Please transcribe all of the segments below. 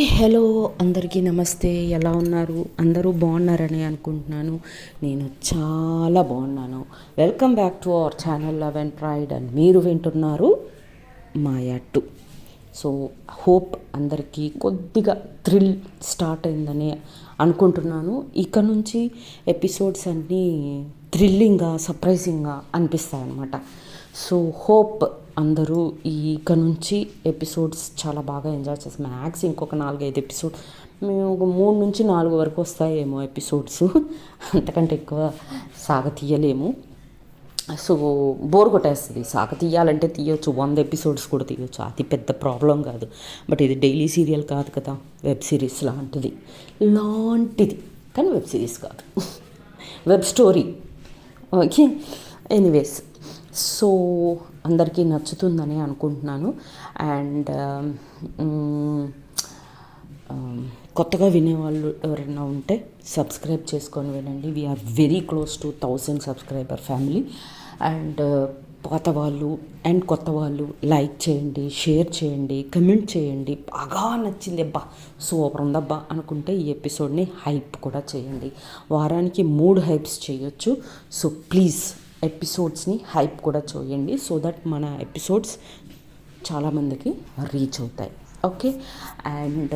Hi hello అందరికీ నమస్తే. ఎలా ఉన్నారు? అందరూ బాగున్నారని అనుకుంటున్నాను. నేను చాలా బాగున్నాను. Welcome back to our channel love and pride and మీరు వింటున్నారు మాయా 2. సో హోప్ అందరికీ కొద్దిగా థ్రిల్ స్టార్ట్ అయిందని అనుకుంటున్నాను. ఇక నుంచి ఎపిసోడ్స్ అన్నీ థ్రిల్లింగ్గా సర్ప్రైజింగ్గా అనిపిస్తాయి అన్నమాట. సో హోప్ అందరూ ఇక నుంచి ఎపిసోడ్స్ చాలా బాగా ఎంజాయ్ చేస్తాం. మ్యాక్స్ ఇంకొక 4-5 ఎపిసోడ్, మేము ఒక 3 నుంచి 4 వరకు వస్తాయేమో ఎపిసోడ్స్. అంతకంటే ఎక్కువ సాగ తీయలేము. సో బోర్ కొట్టేస్తుంది. సాగ తీయాలంటే తీయొచ్చు, 100 ఎపిసోడ్స్ కూడా తీయొచ్చు, అది పెద్ద ప్రాబ్లం కాదు. బట్ ఇది డైలీ సీరియల్ కాదు కదా, వెబ్ సిరీస్ లాంటిది కానీ వెబ్ సిరీస్ కాదు, web story. Okay, anyways, so అందరికీ నచ్చుతుందని అనుకుంటున్నాను. అండ్ కొత్తగా వినేవాళ్ళు ఎవరైనా ఉంటే సబ్స్క్రైబ్ చేసుకొని వినండి. We are very close to 1000 subscriber family. And పాత వాళ్ళు అండ్ కొత్త వాళ్ళు లైక్ చేయండి, షేర్ చేయండి, కమెంట్ చేయండి. బాగా నచ్చింది అబ్బా, సూపర్ ఉందబ్బా అనుకుంటే ఈ ఎపిసోడ్ని హైప్ కూడా చేయండి. వారానికి 3 హైప్స్ చేయొచ్చు. సో ప్లీజ్ ఎపిసోడ్స్ని హైప్ కూడా చేయండి, సో దట్ మన ఎపిసోడ్స్ చాలామందికి రీచ్ అవుతాయి. ఓకే, అండ్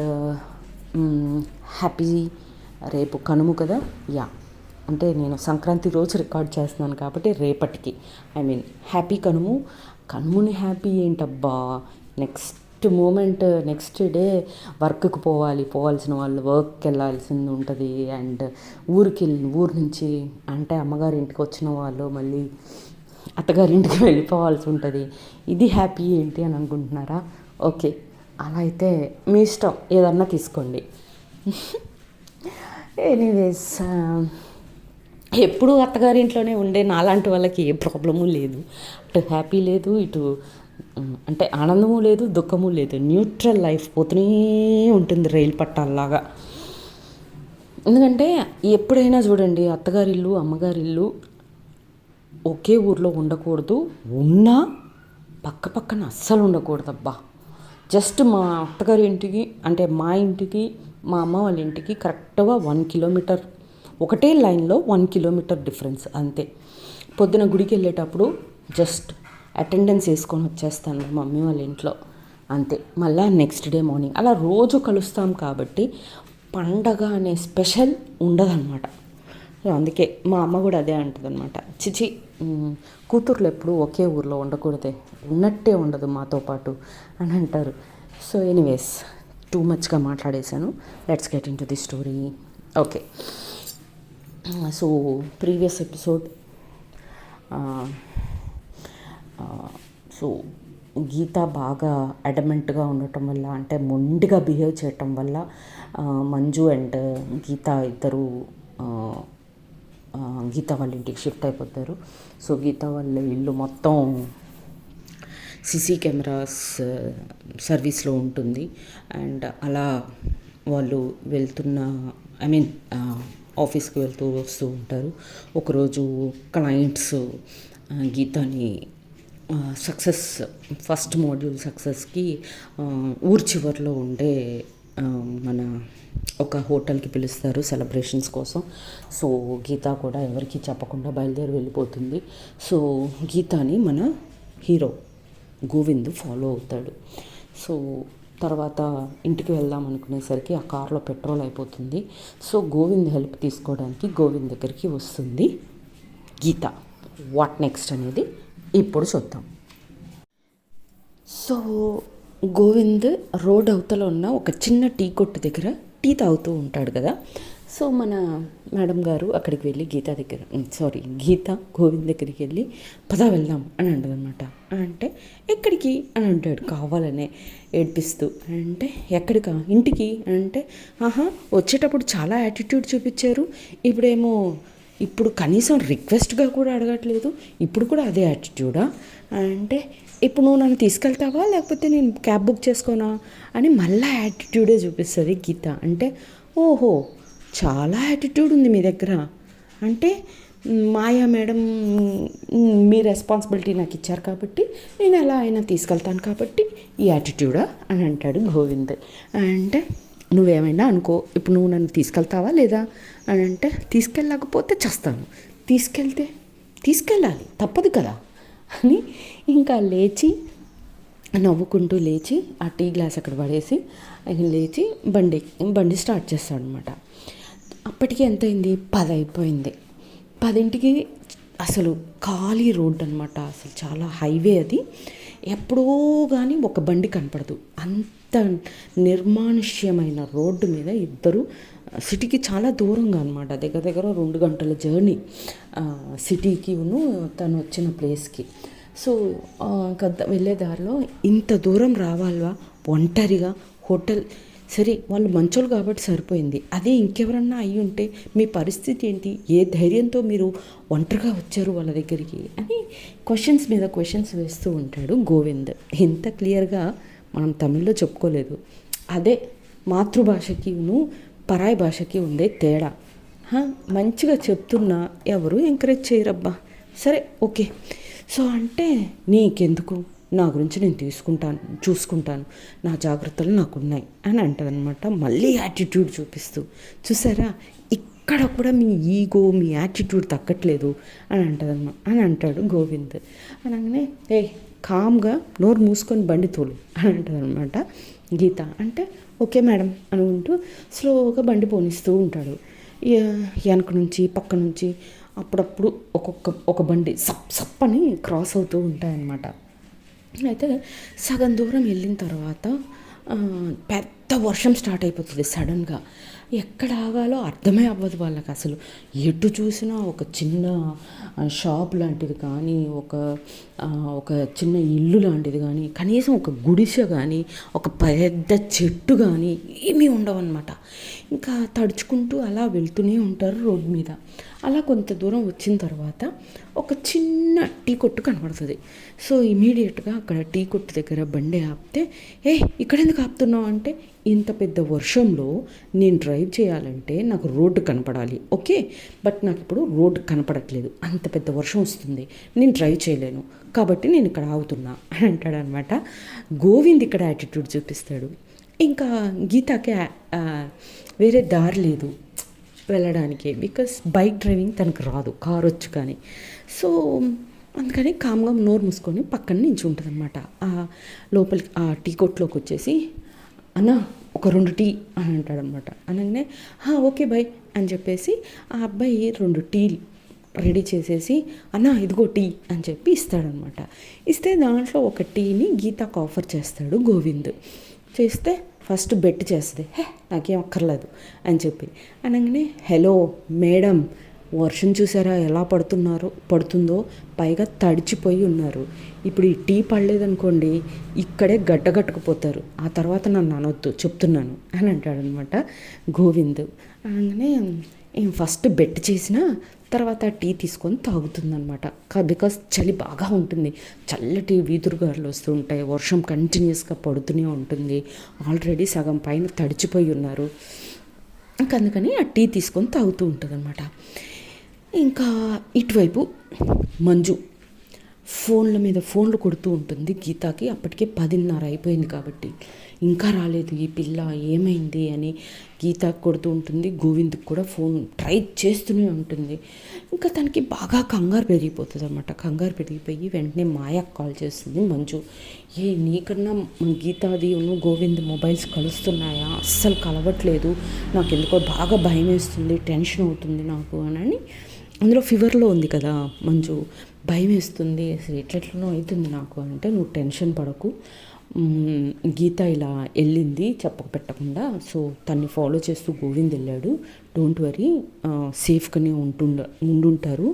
హ్యాపీ, రేపు కనుమ కదా. అంటే నేను సంక్రాంతి రోజు రికార్డ్ చేస్తున్నాను కాబట్టి రేపటికి హ్యాపీ కనుముని హ్యాపీ ఏంటబ్బా, నెక్స్ట్ నెక్స్ట్ డే వర్క్కి పోవాల్సిన వాళ్ళు వర్క్కి వెళ్ళాల్సింది ఉంటుంది. అండ్ ఊరు నుంచి అంటే అమ్మగారి ఇంటికి వచ్చిన వాళ్ళు మళ్ళీ అత్తగారింటికి వెళ్ళిపోవాల్సి ఉంటుంది. ఇది హ్యాపీ ఏంటి అని అనుకుంటున్నారా? ఓకే, అలా అయితే మీ ఇష్టం, ఏదన్నా తీసుకోండి. ఎనీవేస్, ఎప్పుడూ అత్తగారింట్లోనే ఉండే నాలాంటి వాళ్ళకి ఏ ప్రాబ్లము లేదు. అటు హ్యాపీ లేదు, ఇటు అంటే ఆనందము లేదు, దుఃఖము లేదు. న్యూట్రల్ లైఫ్ పోతూనే ఉంటుంది రైలు పట్టాల్లాగా. ఎందుకంటే ఎప్పుడైనా చూడండి, అత్తగారిల్లు అమ్మగారిల్లు ఒకే ఊర్లో ఉండకూడదు, ఉన్నా పక్కన అస్సలు ఉండకూడదబ్బా. జస్ట్ మా అత్తగారి ఇంటికి అంటే మా ఇంటికి మా అమ్మ వాళ్ళ ఇంటికి కరెక్ట్గా 1 కిలోమీటర్, ఒకటే లైన్లో 1 కిలోమీటర్ డిఫరెన్స్ అంతే. పొద్దున గుడికి వెళ్ళేటప్పుడు జస్ట్ అటెండెన్స్ వేసుకొని వచ్చేస్తాను మా మమ్మీ వాళ్ళ ఇంట్లో, అంతే. మళ్ళీ నెక్స్ట్ డే మార్నింగ్ అలా రోజు కలుస్తాం కాబట్టి పండగ అనే స్పెషల్ ఉండదన్నమాట. అందుకే మా అమ్మ కూడా అదే అంటుంది అనమాట, చిచి కూతుర్లు ఎప్పుడు ఒకే ఊర్లో ఉండకూడదే, ఉన్నట్టే ఉండదు మాతో పాటు అని అంటారు. సో ఎనీవేస్, టూ మచ్గా మాట్లాడేశాను. Let's get into the story. Okay, so previous episode, so Geetha బాగా అడమెంట్గా ఉండటం వల్ల, అంటే మొండిగా బిహేవ్ చేయటం వల్ల మంజు అండ్ గీత ఇద్దరు గీత వాళ్ళ ఇంటికి షిఫ్ట్ అయిపోతారు. సో గీత వాళ్ళ ఇల్లు మొత్తం సీసీ కెమెరాస్ సర్వీస్లో ఉంటుంది. అండ్ అలా వాళ్ళు వెళ్తున్న ఆఫీస్కి వెళ్తూ వస్తూ ఉంటారు. ఒకరోజు క్లయింట్స్ గీతని ఫస్ట్ మాడ్యూల్ సక్సెస్కి ఊరి చివరిలో ఉండే మన ఒక హోటల్కి పిలుస్తారు సెలబ్రేషన్స్ కోసం. సో గీత కూడా ఎవరికి చెప్పకుండా బయలుదేరి వెళ్ళిపోతుంది. సో గీతని మన హీరో గోవింద్ ఫాలో అవుతాడు. సో తర్వాత ఇంటికి వెళ్దాం అనుకునేసరికి ఆ కార్లో పెట్రోల్ అయిపోతుంది. సో గోవింద్ హెల్ప్ తీసుకోవడానికి గోవింద్ దగ్గరికి వస్తుంది గీత. వాట్ నెక్స్ట్ అనేది ఇప్పుడు చూద్దాం. సో గోవింద్ రోడ్ అవతల ఉన్న ఒక చిన్న టీ కొట్టు దగ్గర టీ తాగుతూ ఉంటాడు కదా. సో మన మేడం గారు అక్కడికి వెళ్ళి గీత గోవింద్ దగ్గరికి వెళ్ళి పద వెళ్దాం అని అంటదనమాట. అంటే ఎక్కడికి అని అంటాడు కావాలనే ఏడ్పిస్తూ. అంటే ఎక్కడికా? ఇంటికి అంటే వచ్చేటప్పుడు చాలా యాటిట్యూడ్ చూపించారు, ఇప్పుడు కనీసం రిక్వెస్ట్గా కూడా అడగట్లేదు, ఇప్పుడు కూడా అదే యాటిట్యూడా అంటే ఇప్పుడు నువ్వు నన్ను తీసుకెళ్తావా లేకపోతే నేను క్యాబ్ బుక్ చేసుకోనా అని మళ్ళీ యాటిట్యూడే చూపిస్తుంది గీత. అంటే ఓహో, చాలా యాటిట్యూడ్ ఉంది మీ దగ్గర, అంటే మాయా మేడం మీ రెస్పాన్సిబిలిటీ నాకు ఇచ్చారు కాబట్టి నేను ఎలా అయినా తీసుకెళ్తాను కాబట్టి ఈ యాటిట్యూడా అని అంటాడు గోవింద్. అంటే నువ్వేమైనా అనుకో, ఇప్పుడు నువ్వు నన్ను తీసుకెళ్తావా లేదా అని అంటే, తీసుకెళ్ళకపోతే చస్తాను, తీసుకెళ్తే తీసుకెళ్ళాలి తప్పదు కదా అని ఇంకా లేచి నవ్వుకుంటూ లేచి ఆ టీ గ్లాస్ అక్కడ పడేసి ఆయన లేచి బండి స్టార్ట్ చేస్తాడు అనమాట. అప్పటికి ఎంత అయింది? 10 అయిపోయింది. 10కి అసలు ఖాళీ రోడ్ అనమాట, అసలు చాలా హైవే అది. ఎప్పుడో కానీ ఒక బండి కనపడదు, అంత నిర్మానుష్యమైన రోడ్డు మీద ఇద్దరు, సిటీకి చాలా దూరంగా అనమాట, దగ్గర దగ్గర 2 గంటల జర్నీ సిటీకి తను వచ్చిన ప్లేస్కి. సో వెళ్ళే దారిలో ఇంత దూరం రావాలా ఒంటరిగా, హోటల్ సరే వాళ్ళు మంచోళ్ళు కాబట్టి సరిపోయింది, అదే ఇంకెవరన్నా అయ్యి ఉంటే మీ పరిస్థితి ఏంటి, ఏ ధైర్యంతో మీరు ఒంటరిగా వచ్చారు వాళ్ళ దగ్గరికి అని క్వశ్చన్స్ మీద క్వశ్చన్స్ వేస్తూ ఉంటాడు గోవింద్. ఇంత క్లియర్గా మనం తమిళ్లో చెప్పుకోలేదు. అదే మాతృభాషకి పరాయి భాషకి ఉండే తేడా. మంచిగా చెప్తున్నా ఎవరు ఎంకరేజ్ చేయరబ్బా. సరే ఓకే. సో అంటే నీకెందుకు, నా గురించి నేను చూసుకుంటాను, నా జాగ్రత్తలు నాకున్నాయి అని అంటదనమాట, మళ్ళీ యాటిట్యూడ్ చూపిస్తూ. చూసారా, ఇక్కడ కూడా మీ ఈగో, మీ యాటిట్యూడ్ తగ్గట్లేదు అని అంటాడు గోవింద్. అనగానే కామ్గా నోరు మూసుకొని బండి తోలు అని అంటదనమాట గీత. అంటే ఓకే మేడం అనుకుంటూ స్లోగా బండి పోనిస్తూ ఉంటాడు. వెనక నుంచి పక్క నుంచి అప్పుడప్పుడు ఒక బండి సప్ అని క్రాస్ అవుతూ ఉంటాయన్నమాట. అయితే సగం దూరం వెళ్ళిన తర్వాత పెద్ద వర్షం స్టార్ట్ అయిపోతుంది సడన్గా. ఎక్కడ ఆగాలో అర్థమే అవ్వదు వాళ్ళకి అసలు. ఎటు చూసినా ఒక చిన్న షాప్ లాంటిది కానీ, ఒక చిన్న ఇల్లు లాంటిది కానీ, కనీసం ఒక గుడిసె కానీ, ఒక పెద్ద చెట్టు కానీ ఏమీ ఉండవన్నమాట. ఇంకా తడుచుకుంటూ అలా వెళ్తూనే ఉంటారు రోడ్డు మీద. అలా కొంత దూరం వచ్చిన తర్వాత ఒక చిన్న టీ కొట్టు కనబడుతుంది. సో ఇమీడియట్గా అక్కడ టీ కొట్టు దగ్గర బండి ఆపితే, ఇక్కడ ఎందుకు ఆపుతున్నావు అంటే, ఇంత పెద్ద వర్షంలో నేను డ్రైవ్ చేయాలంటే నాకు రోడ్డు కనపడాలి, ఓకే, బట్ నాకు ఇప్పుడు రోడ్డు కనపడట్లేదు, అంత పెద్ద వర్షం వస్తుంది, నేను డ్రైవ్ చేయలేను, కాబట్టి నేను ఇక్కడ ఆగుతున్నా అని అంటాడనమాట. గోవింద్ ఇక్కడ యాటిట్యూడ్ చూపిస్తాడు. ఇంకా గీతకి వేరే దారి లేదు వెళ్ళడానికి, బికాస్ బైక్ డ్రైవింగ్ తనకు రాదు, కారు వచ్చు కానీ. సో అందుకని కామ్గా నోరు మూసుకొని పక్కన నించుంటుంది అనమాట. లోపలికి ఆ టీ కొట్లోకి వచ్చేసి, అన్న ఒక 2 టీ అని అంటాడనమాట. అనగానే ఓకే బాయ్ అని చెప్పేసి ఆ అబ్బాయి 2 టీలు రెడీ చేసేసి, అన్న ఇదిగో టీ అని చెప్పి ఇస్తాడనమాట. ఇస్తే దాంట్లో ఒక టీని గీతకు ఆఫర్ చేస్తాడు గోవింద్. చేస్తే ఫస్ట్ బెట్ చేస్తుంది, నాకేం అక్కర్లేదు అని చెప్పి. అనగానే హలో మేడం, వర్షం చూసారా ఎలా పడుతుందో, పైగా తడిచిపోయి ఉన్నారు, ఇప్పుడు ఈ టీ పడలేదనుకోండి ఇక్కడే గడ్డగట్టుకుపోతారు, ఆ తర్వాత నన్ను అనొద్దు చెప్తున్నాను అని అంటాడనమాట గోవింద్. అనగానే ఫస్ట్ బెట్ చేసిన తర్వాత టీ తీసుకొని తాగుతుందనమాట. బికాస్ చలి బాగా ఉంటుంది, చల్లటి వీధురుగాలు వస్తూ ఉంటాయి, వర్షం కంటిన్యూస్గా పడుతూనే ఉంటుంది, ఆల్రెడీ సగం పైన తడిచిపోయి ఉన్నారు. ఇంకా అందుకని ఆ టీ తీసుకొని తాగుతూ ఉంటుంది అనమాట. ఇంకా ఇటువైపు మంజు ఫోన్ల మీద ఫోన్లు కొడుతూ ఉంటుంది గీతకి. అప్పటికే 10:30 అయిపోయింది కాబట్టి ఇంకా రాలేదు ఈ పిల్ల, ఏమైంది అని గీతకు కొడుతూ ఉంటుంది. గోవింద్కి కూడా ఫోన్ ట్రై చేస్తూనే ఉంటుంది. ఇంకా తనకి బాగా కంగారు పెరిగిపోతుంది అనమాట. కంగారు పెరిగిపోయి వెంటనే మాయకు కాల్ చేస్తుంది మంజు. నీకన్నా గీతాది గోవింద్ మొబైల్స్ కలుస్తున్నాయా? అస్సలు కలవట్లేదు, నాకు ఎందుకో బాగా భయం వేస్తుంది, టెన్షన్ అవుతుంది నాకు అని. అందులో ఫీవర్లో ఉంది కదా మంజు, భయం వేస్తుంది, అసలు ఎట్లెట్లనో అవుతుంది నాకు అంటే, నువ్వు టెన్షన్ పడకు, గీత ఇలా వెళ్ళింది చెప్పక పెట్టకుండా, సో తన్ని ఫాలో చేస్తూ గోవింద్ వెళ్ళాడు, డోంట్ వరీ, సేఫ్గానే ఉండుంటారు,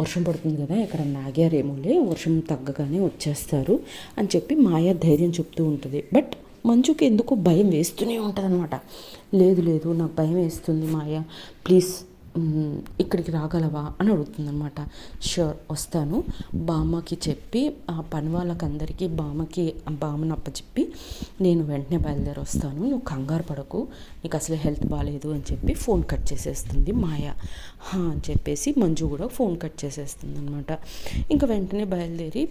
వర్షం పడుతుంది కదా ఎక్కడ నాగారేమోలే, వర్షం తగ్గగానే వచ్చేస్తారు అని చెప్పి మాయ ధైర్యం చెప్తూ ఉంటుంది. బట్ మంజుకి ఎందుకో భయం వేస్తూనే ఉంటుంది అనమాట. లేదు నాకు భయం వేస్తుంది మాయ, ప్లీజ్ ఇక్కడికి రాగలవా అని అడుగుతుందనమాట. ష్యూర్ వస్తాను, బామ్మకి చెప్పి ఆ పని వాళ్ళకందరికీ బామ్మను అప్పచెప్పి నేను వెంటనే బయలుదేరి వస్తాను, నువ్వు కంగారు పడకు, నీకు అసలు హెల్త్ బాగాలేదు అని చెప్పి ఫోన్ కట్ చేసేస్తుంది మాయ. అని చెప్పేసి మంజు కూడా ఫోన్ కట్ చేసేస్తుంది అనమాట. ఇంకా వెంటనే బయలుదేరి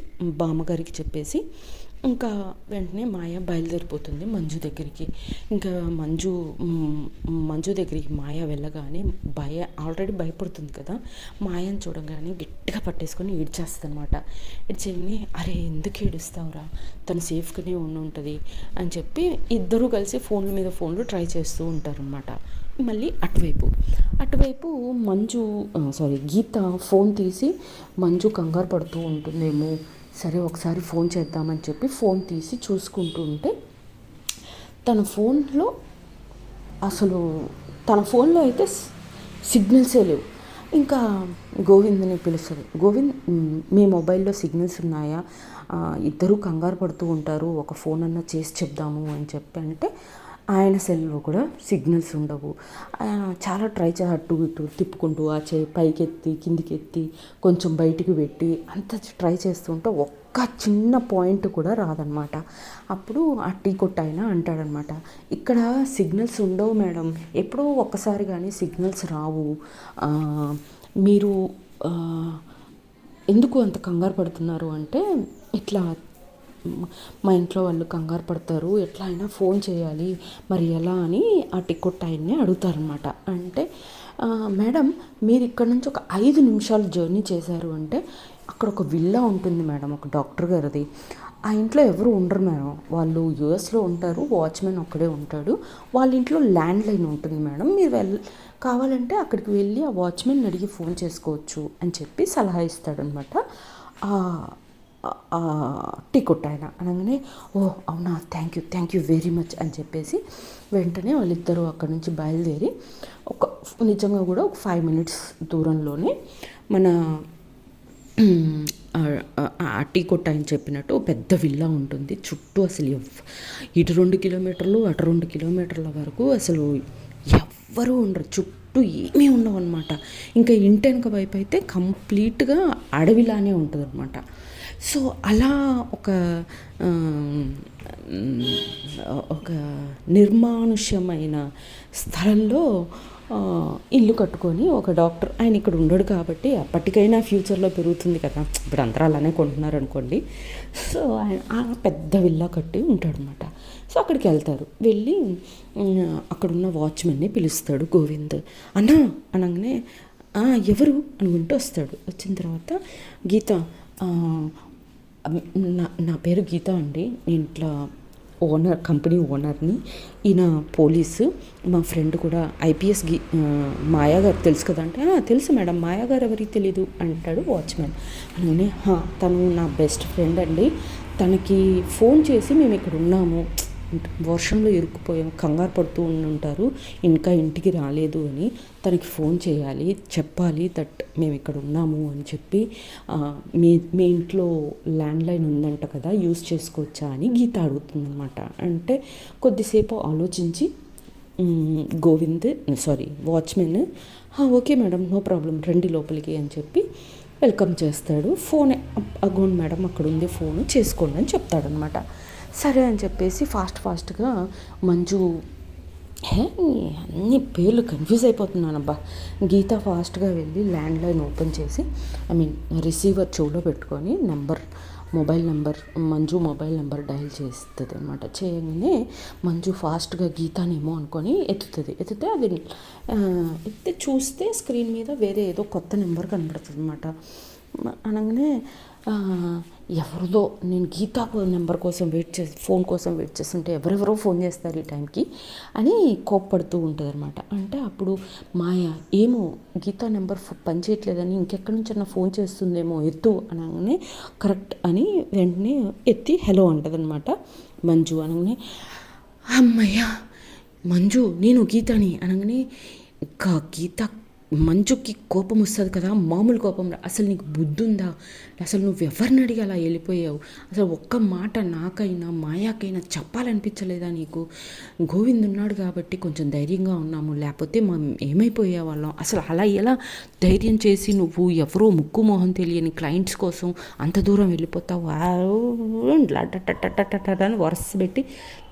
బామ్మగారికి చెప్పేసి ఇంకా వెంటనే మాయ బయలుదేరిపోతుంది మంజు దగ్గరికి. ఇంకా మంజు దగ్గరికి మాయ వెళ్ళగానే ఆల్రెడీ భయపడుతుంది కదా, మాయని చూడగానే గట్టిగా పట్టేసుకొని ఏడ్చేస్తుందన్నమాట. ఏడ్చేయని, అరే ఎందుకు ఏడుస్తావురా, తను సేఫ్గానే ఉంటుంది అని చెప్పి ఇద్దరూ కలిసి ఫోన్ల మీద ఫోన్లు ట్రై చేస్తూ ఉంటారనమాట. మళ్ళీ అటువైపు గీత ఫోన్ తీసి మంజు కంగారు పడుతూ ఉంటుందేమో, సరే ఒకసారి ఫోన్ చేద్దామని చెప్పి ఫోన్ తీసి చూసుకుంటూ ఉంటే తన ఫోన్లో అయితే సిగ్నల్సే లేవు. ఇంకా గోవింద్ని పిలుస్తుంది. గోవింద్, మీ మొబైల్లో సిగ్నల్స్ ఉన్నాయా, ఇద్దరూ కంగారు పడుతూ ఉంటారు, ఒక ఫోన్ అన్నా చేసి చెప్దాము అని చెప్పి అంటే ఆయన సెల్లో కూడా సిగ్నల్స్ ఉండవు. చాలా ట్రై అటు ఇటు తిప్పుకుంటూ ఆ చేయి పైకెత్తి కిందికెత్తి కొంచెం బయటికి పెట్టి అంత ట్రై చేస్తుంటే ఒక్క చిన్న పాయింట్ కూడా రాదనమాట. అప్పుడు ఆ టీ కొట్టు ఆయన అంటాడనమాట, ఇక్కడ సిగ్నల్స్ ఉండవు మేడం, ఎప్పుడో ఒక్కసారి కానీ సిగ్నల్స్ రావు, మీరు ఎందుకు అంత కంగారు పడుతున్నారు అంటే, ఇట్లా మా ఇంట్లో వాళ్ళు కంగారు పడతారు, ఎట్లా అయినా ఫోన్ చేయాలి, మరి ఎలా అని ఆ టికెట్ ఆయన్ని అడుగుతారనమాట. అంటే మేడం, మీరు ఇక్కడ నుంచి ఒక 5 నిమిషాలు జర్నీ చేశారు అంటే అక్కడ ఒక విల్లా ఉంటుంది మేడం, ఒక డాక్టర్ గారిది. ఆ ఇంట్లో ఎవరు ఉండరు మేడం, వాళ్ళు యూఎస్లో ఉంటారు, వాచ్మెన్ ఒక్కడే ఉంటాడు, వాళ్ళ ఇంట్లో ల్యాండ్ లైన్ ఉంటుంది మేడం, మీరు కావాలంటే అక్కడికి వెళ్ళి ఆ వాచ్మెన్ అడిగి ఫోన్ చేసుకోవచ్చు అని చెప్పి సలహా ఇస్తాడనమాట టీ కొట్టు ఆయన. అనగానే, ఓ అవునా, థ్యాంక్ యూ వెరీ మచ్ అని చెప్పేసి వెంటనే వాళ్ళిద్దరూ అక్కడి నుంచి బయలుదేరి నిజంగా కూడా ఒక 5 minutes దూరంలోనే మన టీ కొట్టు ఆయన చెప్పినట్టు పెద్ద విల్లా ఉంటుంది. చుట్టూ అసలు ఇటు 2 కిలోమీటర్లు అటు 2 కిలోమీటర్ల వరకు అసలు ఎవ్వరూ ఉండరు, చుట్టూ ఏమీ ఉండవు అనమాట. ఇంకా ఇంటి వెనక వైపు అయితే కంప్లీట్గా అడవిలానే ఉంటుంది అనమాట. సో అలా ఒక నిర్మానుష్యమైన స్థలంలో ఇల్లు కట్టుకొని ఒక డాక్టర్ ఆయన ఇక్కడ ఉండడు కాబట్టి అప్పటికైనా ఫ్యూచర్లో పెరుగుతుంది కదా, ఇప్పుడు అందరూ అలానే కొంటున్నారు అనుకోండి. సో ఆయన పెద్ద విల్లా కట్టి ఉంటాడనమాట. సో అక్కడికి వెళ్తారు. వెళ్ళి అక్కడున్న వాచ్మెన్ని పిలుస్తాడు గోవింద్. అన్నా అనగానే ఎవరు అనుకుంటూ వస్తాడు. వచ్చిన తర్వాత, గీత, నా పేరు గీత అండి, నేను ఇట్లా కంపెనీ ఓనర్ని, ఈయన పోలీసు, మా ఫ్రెండ్ కూడా ఐపీఎస్ మాయా గారు తెలుసు కదా అంటే, తెలుసు మేడం, మాయా గారు ఎవరికి తెలీదు అంటాడు వాచ్మెన్. అలానే, తను నా బెస్ట్ ఫ్రెండ్ అండి, తనకి ఫోన్ చేసి మేము ఇక్కడ ఉన్నాము, వర్షంలో ఇరుక్కుపోయాము, కంగారు పడుతూ ఉంటారు, ఇంకా ఇంటికి రాలేదు అని తనకి ఫోన్ చేయాలి, చెప్పాలి దట్ మేము ఇక్కడ ఉన్నాము అని చెప్పి, మీ ఇంట్లో ల్యాండ్లైన్ ఉందంట కదా, యూజ్ చేసుకోవచ్చా అని గీత అడుగుతుందన్నమాట. అంటే కొద్దిసేపు ఆలోచించి watchman, okay madam, no problem, రండి లోపలికి అని చెప్పి వెల్కమ్ చేస్తాడు. ఫోనే అగోండి మేడం, అక్కడ ఉంది ఫోను, చేసుకోండి అని చెప్తాడనమాట. సరే అని చెప్పేసి ఫాస్ట్గా మంజు, అన్ని పేర్లు కన్ఫ్యూజ్ అయిపోతున్నానబ్బా. గీత ఫాస్ట్గా వెళ్ళి ల్యాండ్లైన్ ఓపెన్ చేసి రిసీవర్ చెవులో పెట్టుకొని మంజు మొబైల్ నెంబర్ డయల్ చేస్తుంది అనమాట. చేయగానే మంజు ఫాస్ట్గా గీతానేమో అనుకొని ఎత్తితే అది ఎత్తి చూస్తే స్క్రీన్ మీద వేరే ఏదో కొత్త నెంబర్ కనబడుతుంది అనమాట. అనగానే, ఎవరిదో, నేను గీతా నెంబర్ కోసం ఫోన్ కోసం వెయిట్ చేస్తుంటే ఎవరెవరో ఫోన్ చేస్తారు ఈ టైంకి అని కోప్పడుతూ ఉంటుంది అనమాట. అంటే అప్పుడు మాయ, ఏమో గీతా నెంబర్ పనిచేయట్లేదని ఇంకెక్కడి నుంచన్నా ఫోన్ చేస్తుందేమో, ఎత్తు అనగానే కరెక్ట్ అని వెంటనే ఎత్తి హలో అంటుంది అనమాట మంజు. అనగానే, అమ్మయ్య మంజు, నేను గీతాని అనగానే, ఇంకా మంజుకి కోపం వస్తుంది కదా, మామూలు కోపం. అసలు నీకు బుద్ధి ఉందా, అసలు నువ్వు ఎవరిని అడిగి అలా వెళ్ళిపోయావు, అసలు ఒక్క మాట నాకైనా మాయాకైనా చెప్పాలనిపించలేదా నీకు, గోవింద్ ఉన్నాడు కాబట్టి కొంచెం ధైర్యంగా ఉన్నాము, లేకపోతే మనం ఏమైపోయే వాళ్ళం, అసలు అలా ఎలా ధైర్యం చేసి నువ్వు ఎవరో ముక్కు మొహం తెలియని క్లయింట్స్ కోసం అంత దూరం వెళ్ళిపోతావు అని వరుస పెట్టి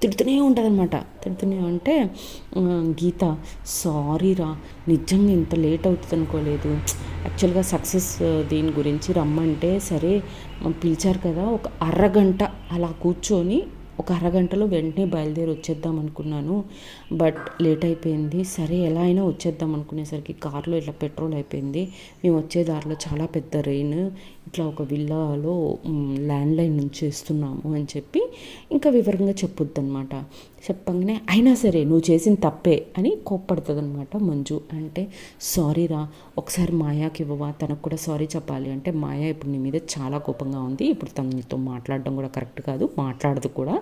తిడుతూనే ఉంటుందన్నమాట. తిడుతూనే ఉంటే, గీత, సారీరా, నిజంగా ఇంత లేట్ అవుతుంది అనుకోలేదు, యాక్చువల్గా సక్సెస్ దీని గురించి రమ్మంటే సరే పిలిచారు కదా, ఒక అరగంట అలా కూర్చొని ఒక అరగంటలో వెంటనే బయలుదేరి వచ్చేద్దాం అనుకున్నాను. బట్ లేట్ అయిపోయింది. సరే ఎలా అయినా వచ్చేద్దాం అనుకునేసరికి కార్లో ఇట్లా పెట్రోల్ అయిపోయింది. మేము వచ్చే దారిలో చాలా పెద్ద రెయిన్, ఇట్లా ఒక విల్లాలో ల్యాండ్లైన్ నుంచి ఇస్తున్నాము అని చెప్పి ఇంకా వివరంగా చెప్పొద్దనమాట. చెప్పంగానే అయినా సరే నువ్వు చేసిన తప్పే అని కోప్పడుతుంది అనమాట మంజు. అంటే సారీ రా, ఒకసారి మాయాకి ఇవ్వవా, తనకు కూడా సారీ చెప్పాలి అంటే మాయా ఇప్పుడు నీ మీద చాలా కోపంగా ఉంది, ఇప్పుడు తను నీతో మాట్లాడడం కూడా కరెక్ట్ కాదు, మాట్లాడదు కూడా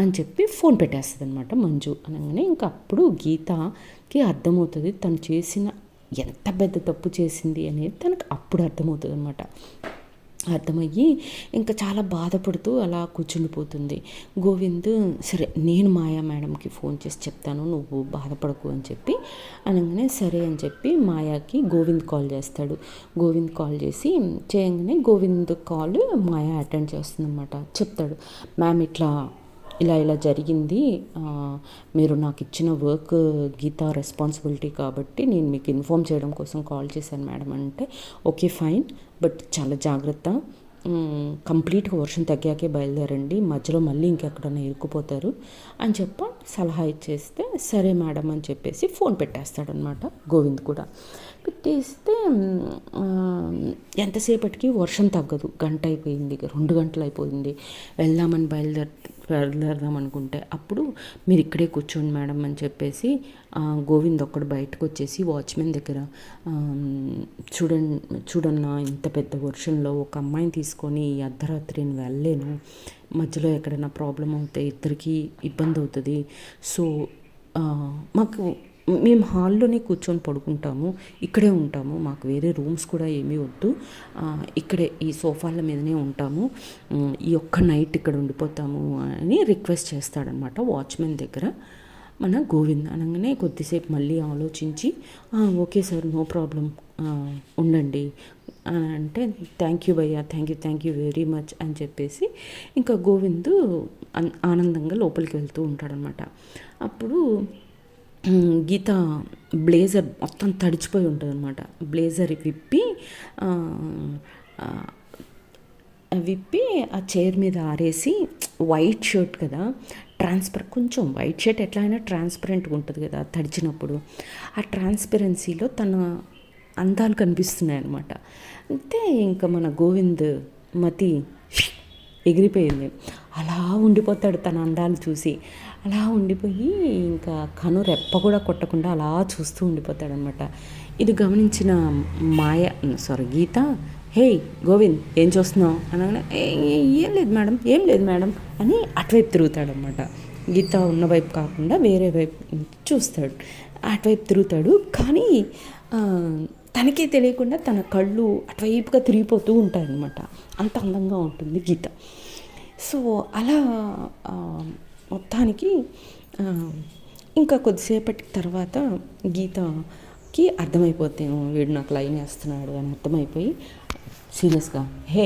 అని చెప్పి ఫోన్ పెట్టేస్తుంది అనమాట మంజు. అనగానే ఇంకా అప్పుడు గీతకి అర్థమవుతుంది తను చేసిన ఎంత పెద్ద తప్పు చేసింది అనేది తనకు అప్పుడు అర్థమవుతుంది అనమాట. అర్థమయ్యి ఇంకా చాలా బాధపడుతూ అలా కూర్చుండిపోతుంది. గోవింద్ సరే నేను మాయా మేడంకి ఫోన్ చేసి చెప్తాను, నువ్వు బాధపడకు అని చెప్పి అనగానే సరే అని చెప్పి మాయాకి గోవింద్ కాల్ చేస్తాడు. గోవింద్ కాల్ చేసి చేయగానే గోవింద్ కాల్ మాయా అటెండ్ చేస్తుంది అనమాట. చెప్తాడు, మ్యామ్ ఇలా ఇలా జరిగింది, మీరు నాకు ఇచ్చిన వర్క్ గీత రెస్పాన్సిబిలిటీ కాబట్టి నేను మీకు ఇన్ఫామ్ చేయడం కోసం కాల్ చేశాను మేడం అంటే, ఓకే ఫైన్, బట్ చాలా జాగ్రత్త, కంప్లీట్గా వర్షం తగ్గాకే బయలుదేరండి, మధ్యలో మళ్ళీ ఇంకెక్కడన్నా ఇరుక్కుపోతారు అని చెప్పి సలహా ఇచ్చేస్తే సరే మేడం అని చెప్పేసి ఫోన్ పెట్టేస్తాడనమాట గోవింద్ కూడా. పెట్టేస్తే ఎంతసేపటికి వర్షం తగ్గదు. గంట అయిపోయింది, 2 గంటలు అయిపోయింది. వెళ్దామని బయలుదేరదాం అనుకుంటే అప్పుడు మీరు ఇక్కడే కూర్చోండి మేడం అని చెప్పేసి గోవింద్ ఒక్కడు బయటకు వచ్చేసి వాచ్మెన్ దగ్గర, చూడన్నా ఇంత పెద్ద వర్షంలో ఒక అమ్మాయిని తీసుకొని ఈ అర్ధరాత్రి నేను వెళ్ళలేను, మధ్యలో ఎక్కడైనా ప్రాబ్లం అవుతే ఇద్దరికీ ఇబ్బంది అవుతుంది, సో మేము హాల్లోనే కూర్చొని పడుకుంటాము, ఇక్కడే ఉంటాము, మాకు వేరే రూమ్స్ కూడా ఏమీ వద్దు, ఇక్కడే ఈ సోఫాల మీదనే ఉంటాము, ఈ ఒక్క నైట్ ఇక్కడ ఉండిపోతాము అని రిక్వెస్ట్ చేస్తాడనమాట వాచ్మెన్ దగ్గర మన గోవింద్. అనగానే కొద్దిసేపు మళ్ళీ ఆలోచించి ఓకే సార్, నో ప్రాబ్లం, ఉండండి అంటే థ్యాంక్ యూ భయ్యా, థ్యాంక్ యూ వెరీ మచ్ అని చెప్పేసి ఇంకా గోవింద్ ఆనందంగా లోపలికి వెళ్తూ ఉంటాడనమాట. అప్పుడు గీత బ్లేజర్ మొత్తం తడిచిపోయి ఉంటుంది అనమాట. బ్లేజర్ విప్పి ఆ చైర్ మీద ఆరేసి, వైట్ షర్ట్ కదా, కొంచెం వైట్ షర్ట్ ఎట్లా అయినా ట్రాన్స్పరెంట్గా ఉంటుంది కదా తడిచినప్పుడు, ఆ ట్రాన్స్పరెన్సీలో తన అందాలు కనిపిస్తున్నాయి అనమాట. అంతే ఇంకా మన గోవింద్ మతి ఎగిరిపోయింది. అలా ఉండిపోతాడు తన అందాలు చూసి. అలా ఉండిపోయి ఇంకా రెప్ప కూడా కొట్టకుండా అలా చూస్తూ ఉండిపోతాడనమాట. ఇది గమనించిన గీత, హే గోవింద్ ఏం చూస్తున్నావు అనగానే ఏం లేదు మేడం అని అటువైపు తిరుగుతాడనమాట. గీత ఉన్న వైపు కాకుండా వేరే వైపు చూస్తాడు, అటువైపు తిరుగుతాడు. కానీ తనకే తెలియకుండా తన కళ్ళు అటువైపుగా తిరిగిపోతూ ఉంటాయన్నమాట. అంత అందంగా ఉంటుంది గీత. సో అలా మొత్తానికి ఇంకా కొద్దిసేపటి తర్వాత గీతకి అర్థమైపోతే వీడు నాకు లైన్ వేస్తున్నాడు అని అర్థమైపోయి సీరియస్గా, హే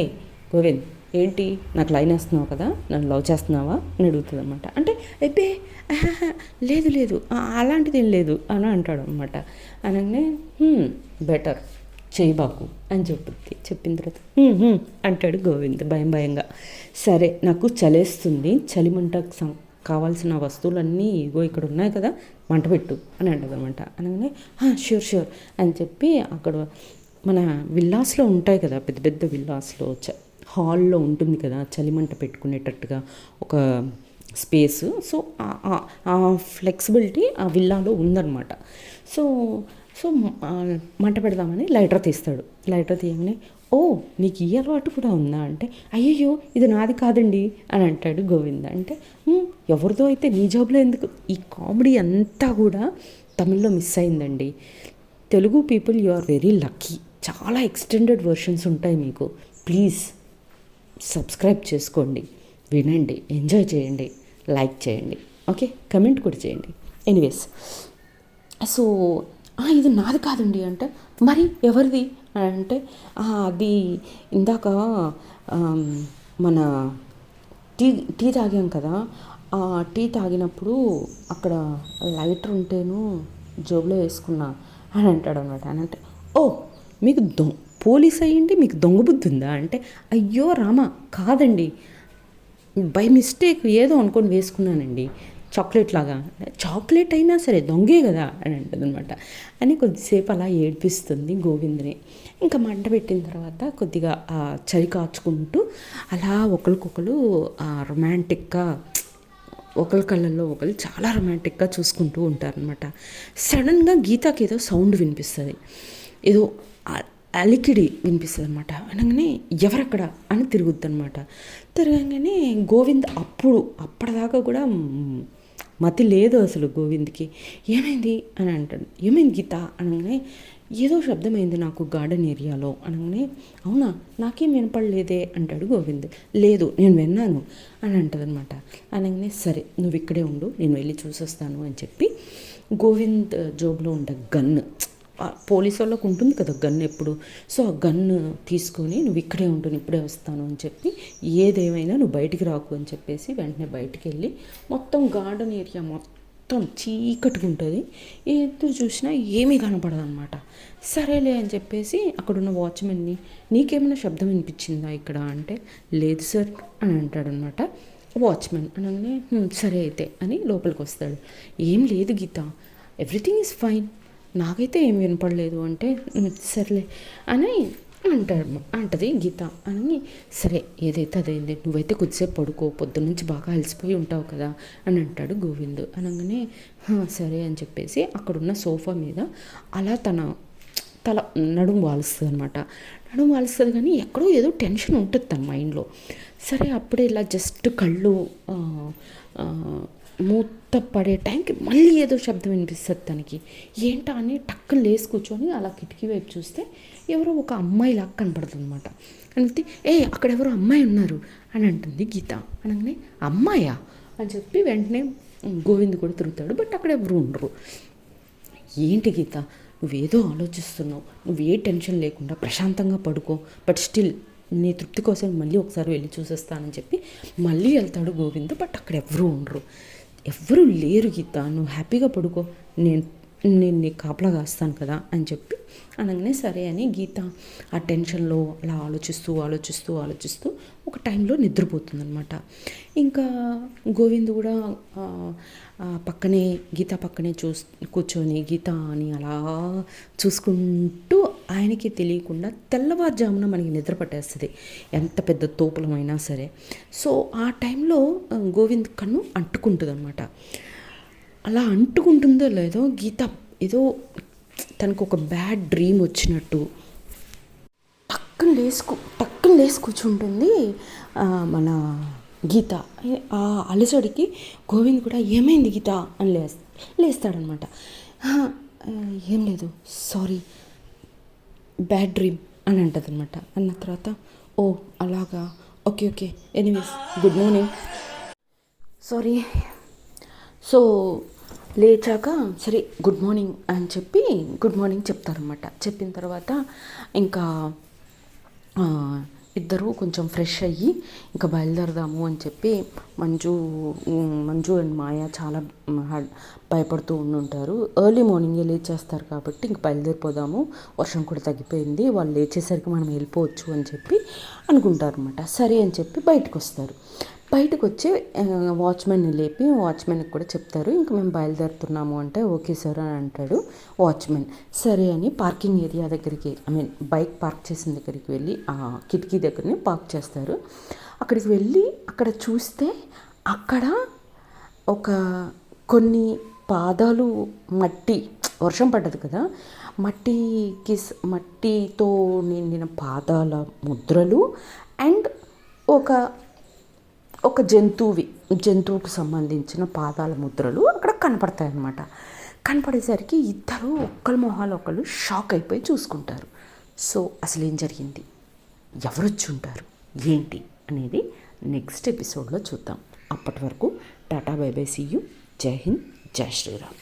గోవింద్ ఏంటి నాకు లైన్ వేస్తున్నావు కదా, నన్ను లవ్ చేస్తున్నావా అని అడుగుతుంది అనమాట. అంటే అయిపోయి లేదు అలాంటిది ఏం లేదు అని అంటాడు అనమాట. అనగానే బెటర్ చేయబాకు అని చెప్పిన తర్వాత అంటాడు గోవింద్ భయంగా. సరే నాకు చలేస్తుంది, చలిమంటకు కావాల్సిన వస్తువులన్నీ ఇగో ఇక్కడ ఉన్నాయి కదా, మంట పెట్టు అని అంటది అనమాట. అనగానే షూర్ అని చెప్పి అక్కడ మన విల్లాస్లో ఉంటాయి కదా, పెద్ద పెద్ద విల్లాస్లో హాల్లో ఉంటుంది కదా చలిమంట పెట్టుకునేటట్టుగా ఒక స్పేస్. సో ఆ ఫ్లెక్సిబిలిటీ ఆ విల్లాలో ఉందన్నమాట. సో మంట పెడదామని లైటర్ తీస్తాడు. లైటర్ తీయగానే, ఓ నీకు ఈ అలవాటు కూడా ఉందా అంటే, అయ్యయ్యో ఇది నాది కాదండి అని అంటాడు గోవింద. అంటే ఎవరిదో అయితే నీ జాబ్లో ఎందుకు? ఈ కామెడీ అంతా కూడా తమిళ్లో మిస్ అయిందండి. Telugu people you are very lucky. చాలా ఎక్స్టెండెడ్ వర్షన్స్ ఉంటాయి మీకు. ప్లీజ్ సబ్స్క్రైబ్ చేసుకోండి, వినండి, ఎంజాయ్ చేయండి, లైక్ చేయండి, ఓకే, కమెంట్ కూడా చేయండి. ఎనీవేస్, సో ఇది నాది కాదండి అంటే, మరి ఎవరిది అంటే, అది ఇందాక మన టీ తాగాం కదా, ఆ టీ తాగినప్పుడు అక్కడ లైటర్ ఉంటేను జోబులో వేసుకున్నా అని అంటాడు అనమాట. అని అంటే, ఓ మీకు పోలీస్ అయ్యింది మీకు దొంగ బుద్ధి ఉందా అంటే, అయ్యో రామ కాదండి, బై మిస్టేక్ ఏదో అనుకొని వేసుకున్నానండి, చాక్లెట్ లాగా. చాక్లెట్ అయినా సరే దొంగే కదా అని అంటుంది అనమాట. అని కొద్దిసేపు అలా ఏడిపిస్తుంది గోవింద్ని. ఇంకా మంట పెట్టిన తర్వాత కొద్దిగా చలి కాచుకుంటూ అలా ఒకరికొకరు రొమాంటిక్గా, ఒకరి కళ్ళల్లో ఒకరు చాలా రొమాంటిక్గా చూసుకుంటూ ఉంటారనమాట. సడన్గా గీతాకి ఏదో సౌండ్ వినిపిస్తుంది, ఏదో అలికిడి వినిపిస్తుంది అనమాట. అనగానే ఎవరక్కడ అని తిరుగుద్ది అనమాట. తిరగగానే గోవింద్ అప్పటిదాకా కూడా మతి లేదు అసలు గోవింద్కి. ఏమైంది అని అంటాడు. ఏమైంది గీత అనగానే ఏదో శబ్దమైంది నాకు గార్డెన్ ఏరియాలో అనగానే, అవునా నాకేం వినపడలేదే అంటాడు గోవింద్. లేదు నేను విన్నాను అని అంటదనమాట. అనగానే సరే నువ్వు ఇక్కడే ఉండు, నేను వెళ్ళి చూసొస్తాను అని చెప్పి గోవింద్ జోబులో ఉండే గన్ను, పోలీసు వాళ్ళకు ఉంటుంది కదా గన్ ఎప్పుడు, సో ఆ గన్ను తీసుకొని నువ్వు ఇక్కడే ఉంటు, ఇప్పుడే వస్తాను అని చెప్పి, ఏదేమైనా నువ్వు బయటికి రాకు అని చెప్పేసి వెంటనే బయటికి వెళ్ళి మొత్తం గార్డెన్ ఏరియా మొత్తం చీకటిగా ఉంటుంది, ఎదురు చూసినా ఏమీ కనపడదు అనమాట. సరేలే అని చెప్పేసి అక్కడున్న వాచ్మెన్ని, నీకేమైనా శబ్దం వినిపించిందా ఇక్కడ అంటే, లేదు సార్ అని అంటాడనమాట వాచ్మెన్. అనగానే సరే అయితే అని లోపలికి వస్తాడు. ఏం లేదు గీత, ఎవ్రీథింగ్ ఈజ్ ఫైన్, నాకైతే ఏం వినపడలేదు అంటే, సర్లే అని అంటది గీత. అని సరే ఏదైతే అదైంది, నువ్వైతే కొద్దిసేపు పడుకో, పొద్దున్నుంచి బాగా అలసిపోయి ఉంటావు కదా అని అంటాడు గోవింద్. అనగానే సరే అని చెప్పేసి అక్కడున్న సోఫా మీద అలా తల నడుము వాలుస్తుంది అనమాట. నడుము వాలుస్తుంది కానీ ఎక్కడో ఏదో టెన్షన్ ఉంటుంది తన మైండ్లో. సరే అప్పుడే ఇలా జస్ట్ కళ్ళు మూత పడే టైంకి మళ్ళీ ఏదో శబ్దం వినిపిస్తుంది తనకి. ఏంటా అని టక్కున లేసి కూర్చొని అలా కిటికీ వైపు చూస్తే ఎవరో ఒక అమ్మాయి లాగా కనపడుతుంది అనమాట. అంటే అక్కడ ఎవరో అమ్మాయి ఉన్నారు అని అంటుంది గీత. అనగానే అమ్మాయా అని చెప్పి వెంటనే గోవింద్ కూడా తిరుగుతాడు, బట్ అక్కడ ఎవరు ఉండరు. ఏంటి గీత నువ్వేదో ఆలోచిస్తున్నావు, నువ్వు ఏ టెన్షన్ లేకుండా ప్రశాంతంగా పడుకో, బట్ స్టిల్ నీ తృప్తి కోసం మళ్ళీ ఒకసారి వెళ్ళి చూసేస్తానని చెప్పి మళ్ళీ వెళ్తాడు గోవింద్, బట్ అక్కడ ఎవరూ ఉండరు. ఎవ్వరూ లేరు గీత, నువ్వు హ్యాపీగా పడుకో, నేను నీ కాపలా కాస్తాను కదా అని చెప్పి అనగానే సరే అని గీత ఆ టెన్షన్లో అలా ఆలోచిస్తూ ఒక టైంలో నిద్రపోతుందనమాట. ఇంకా గోవింద్ కూడా పక్కనే గీత పక్కనే కూర్చొని గీత అని అలా చూసుకుంటూ ఆయనకి తెలియకుండా తెల్లవారుజామున మనకి నిద్ర పట్టేస్తుంది, ఎంత పెద్ద తోపులమైనా సరే. సో ఆ టైంలో గోవింద్ కన్ను అంటుకుంటుంది అనమాట. అలా అంటుకుంటుందో లేదో గీత ఏదో తనకు ఒక బ్యాడ్ డ్రీమ్ వచ్చినట్టు టక్కున లేసి కూర్చుంటుంది మన గీత. ఆ అలసడికి గోవింద్ కూడా ఏమైంది గీత అని లేస్తాడనమాట. ఏం లేదు సారీ బ్యాడ్ డ్రీమ్ అని అంటుంది అనమాట. అన్న తర్వాత ఓ అలాగా, okay anyways good morning, sorry. So లేచాక సరే గుడ్ మార్నింగ్ అని చెప్పి గుడ్ మార్నింగ్ చెప్తారనమాట. చెప్పిన తర్వాత ఇంకా ఇద్దరు కొంచెం ఫ్రెష్ అయ్యి ఇంకా బయలుదేరదాము అని చెప్పి మంజు అండ్ మాయ చాలా భయపడుతూ ఉండుంటారు. ఎర్లీ మార్నింగే లేచేస్తారు కాబట్టి ఇంక బయలుదేరిపోదాము, వర్షం కూడా తగ్గిపోయింది, వాళ్ళు లేచేసరికి మనం వెళ్ళిపోవచ్చు అని చెప్పి అనుకుంటారనమాట. సరే అని చెప్పి బయటకు వస్తారు. బయటకు వచ్చి వాచ్మెన్ని లేపి వాచ్మెన్కి కూడా చెప్తారు ఇంకా మేము బయలుదేరుతున్నాము అంటే, ఓకే సార్ అని అంటాడు వాచ్మెన్. సరే అని పార్కింగ్ ఏరియా దగ్గరికి బైక్ పార్క్ చేసిన దగ్గరికి వెళ్ళి ఆ కిటికీ దగ్గరనే పార్క్ చేస్తారు. అక్కడికి వెళ్ళి అక్కడ చూస్తే అక్కడ ఒక కొన్ని పాదాలు మట్టి, వర్షం పడ్డది కదా, మట్టితో నిండిన పాదాల ముద్రలు అండ్ ఒక జంతువుకు సంబంధించిన పాదాల ముద్రలు అక్కడ కనపడతాయి అన్నమాట. కనపడేసరికి ఇద్దరు ఒకళ్ళ మొహాలు ఒకళ్ళు షాక్ అయిపోయి చూసుకుంటారు. సో అసలు ఏం జరిగింది, ఎవరొచ్చి ఉంటారు, ఏంటి అనేది నెక్స్ట్ ఎపిసోడ్లో చూద్దాం. అప్పటి వరకు tata bye bye, see you, Jai Hind, జై శ్రీరామ్.